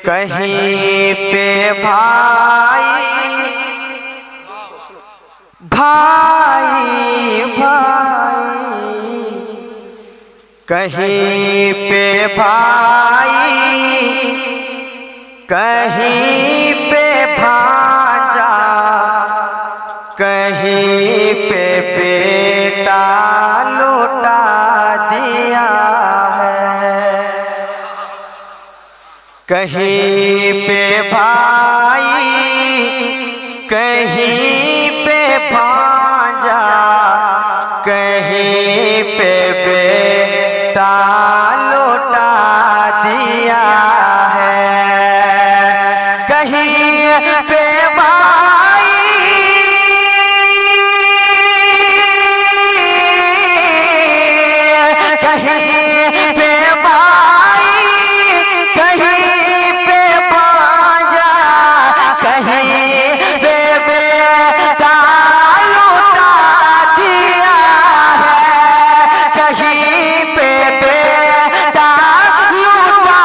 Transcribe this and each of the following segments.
कहीं पे भाई भाई भाई, कहीं पे भाई, कहीं पे भांजा, कहीं पे बेटा लौटा दिया है। कहीं पे भाई, कहीं पे भांजा, कहीं पे बेटा लौटा दिया है। कहीं पे भाई, कहीं पे भाई, कहीं पे भांजा, कहीं पे बेटा लौटा दिया है। कहीं पे बेटा लौटा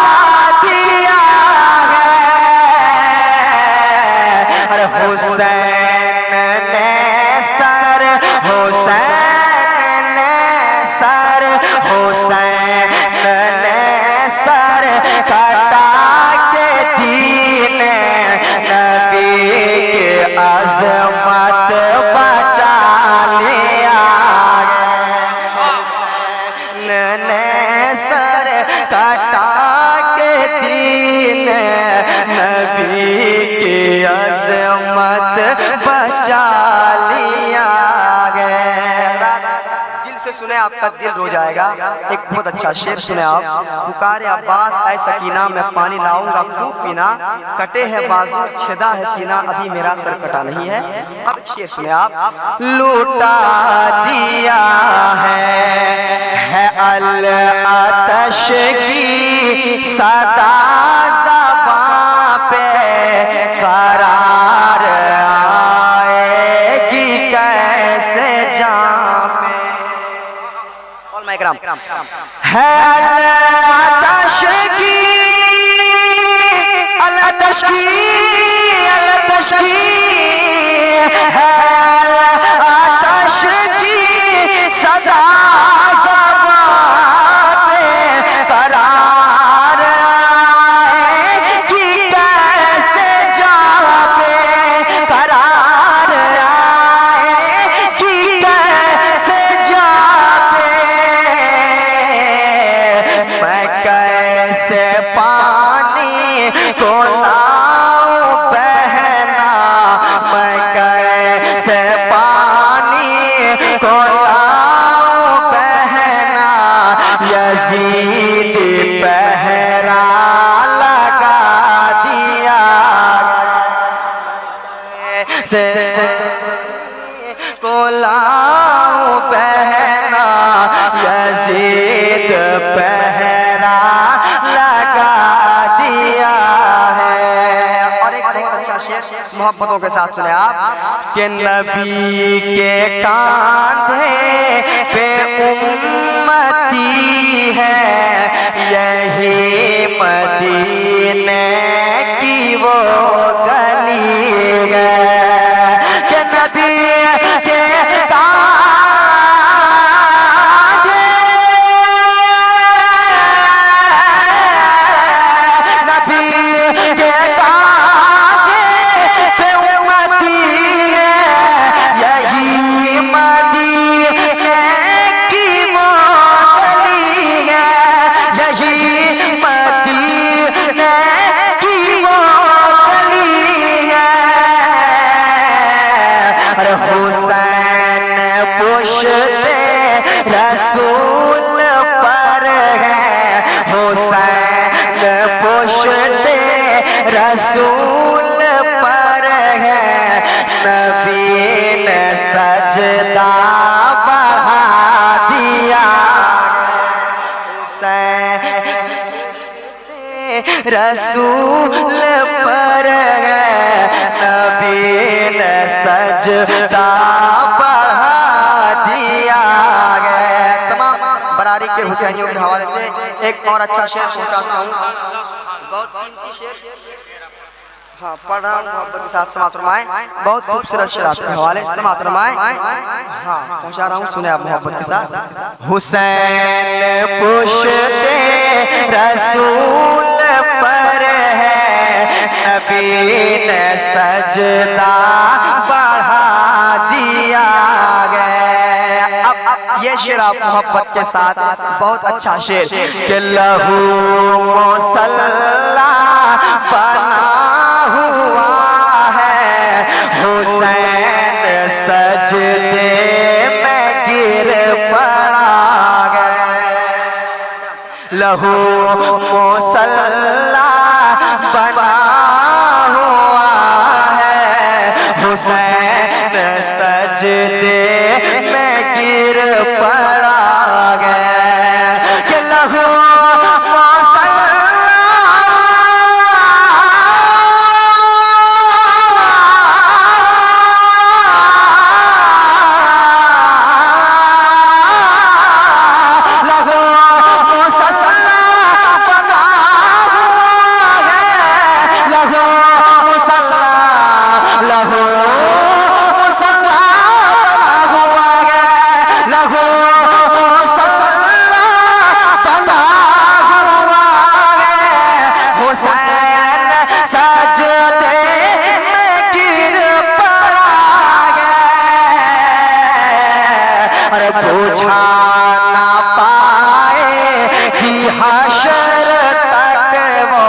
दिया है। अरे हुसैन ने सर, हुसैन ने सर, हुसैन ने सर कटा के दीन नबी की अज़मत बचा लिया। हुसैन ने सर कटा के दीन नबी की अज़मत बचा लिया गया। जिनसे सुने आपका दिल रो जाएगा। एक बहुत अच्छा शेर सुने आप। पुकारे अब्बास ऐ सकीना, मैं पानी लाऊंगा खूब पीना, कटे है बाजू छेदा है सीना, अभी मेरा सर कटा नहीं है। अब शेर सुने आप। लूटा दिया है अल आतश की सदा ज़बां पे, करार आएगी कैसे जां पे। है आतश की, आतश की, आतश की, है आतश की सदा ज़बां पे, करार आएगी कैसे जां पे, करार आएगी कैसे जां पे। मैं कैसे पानी को लाऊं बहना, मैं कैसे पानी को लाऊं बहना, यजीद पहरा लगा दिया। से को लाऊं बहना, यजीद पहरा लगा दिया है। और एक बहुत अच्छा शेर मोहब्बतों के साथ सुने आप। कि नबी के कांधे पे उम्मती है, यही मदीने की वो गली है। कि नबी के रसूल पर है, हुसैन पुश्ते रसूल पर है, नबी ने सजदा बढ़ा दिया। हुसैन रसूल पर है, नबी ने सजदा बढ़ा दिया गया। तमाम बरारी के हुसैनियों के हवाले से एक और अच्छा शेर पहुंचाता हूँ। बहुत कीमती शेर। हाँ पढ़ रहा हूँ मोहब्बत के साथ समात फरमाएं। बहुत खूबसूरत शेर आपके हवाले समात फरमाएं। हाँ पहुँचा रहा हूँ, सुने आप मोहब्बत के साथ। हुसैन पुश्ते रसूल पर है, नबी ने सजदा बढ़ा दिया गया। अब ये शेर आप मोहब्बत के साथ, बहुत अच्छा शेर कि लहू मुसल्ला बना हुआ है, हुसैन सजदे में गिर पड़ा गया। लहू मुसल्ला बना हुआ है, हुसैन सजदे में गिर पड़ा गया। कि लहू पूछा ना पाए कि हशर तक वो,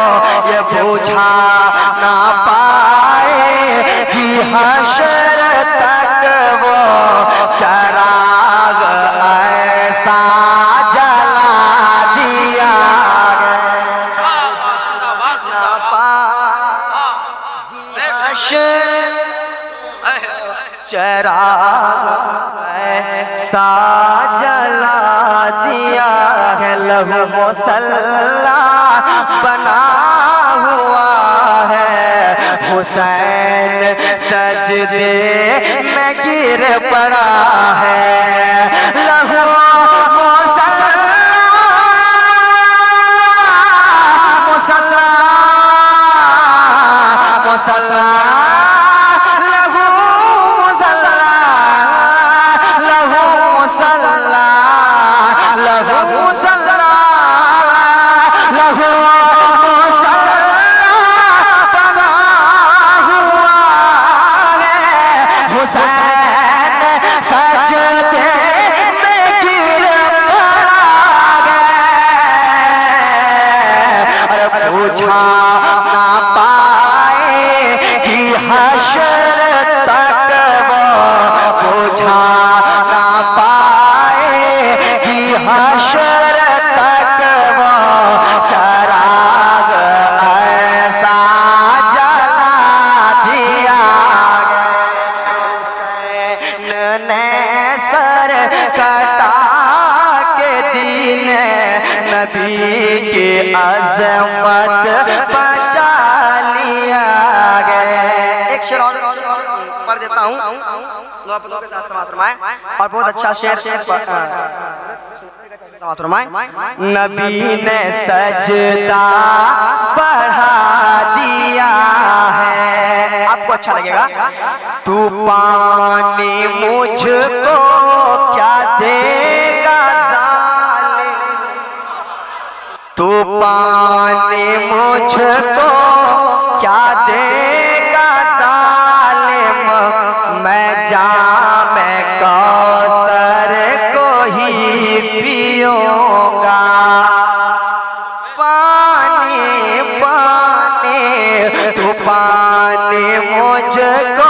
ये पूछा ना पाए कि हशर तक वो चराग ऐसा जला दिया ना पाए हशर चराग सा जला दिया है। लहू मुसल्ला बना हुआ है, हुसैन सजदे में गिर पड़ा है। लहू मुसल्ला मुसल्ला मुसल्ला पूछा ना पाए कि हशर तक वो, पूछा ना पाए कि हशर तक वो चराग ऐसा जला दिया। हुसैन ने सर कटा के दीन नबी की अज़मत बचा लिया गया। एक शेर और पढ़ देता हूँ मोहब्बतों के साथ समात फरमाएं। और बहुत अच्छा शेर समात फरमाएं। नबी ने सजदा बढ़ा दिया है। आपको अच्छा लगेगा। तू पानी मुझको क्या देगा ज़ालिम, तू पानी मुझको क्या देगा ज़ालिम, मैं जाम कौसर को ही पीऊंगा। पानी पानी तू पानी मुझको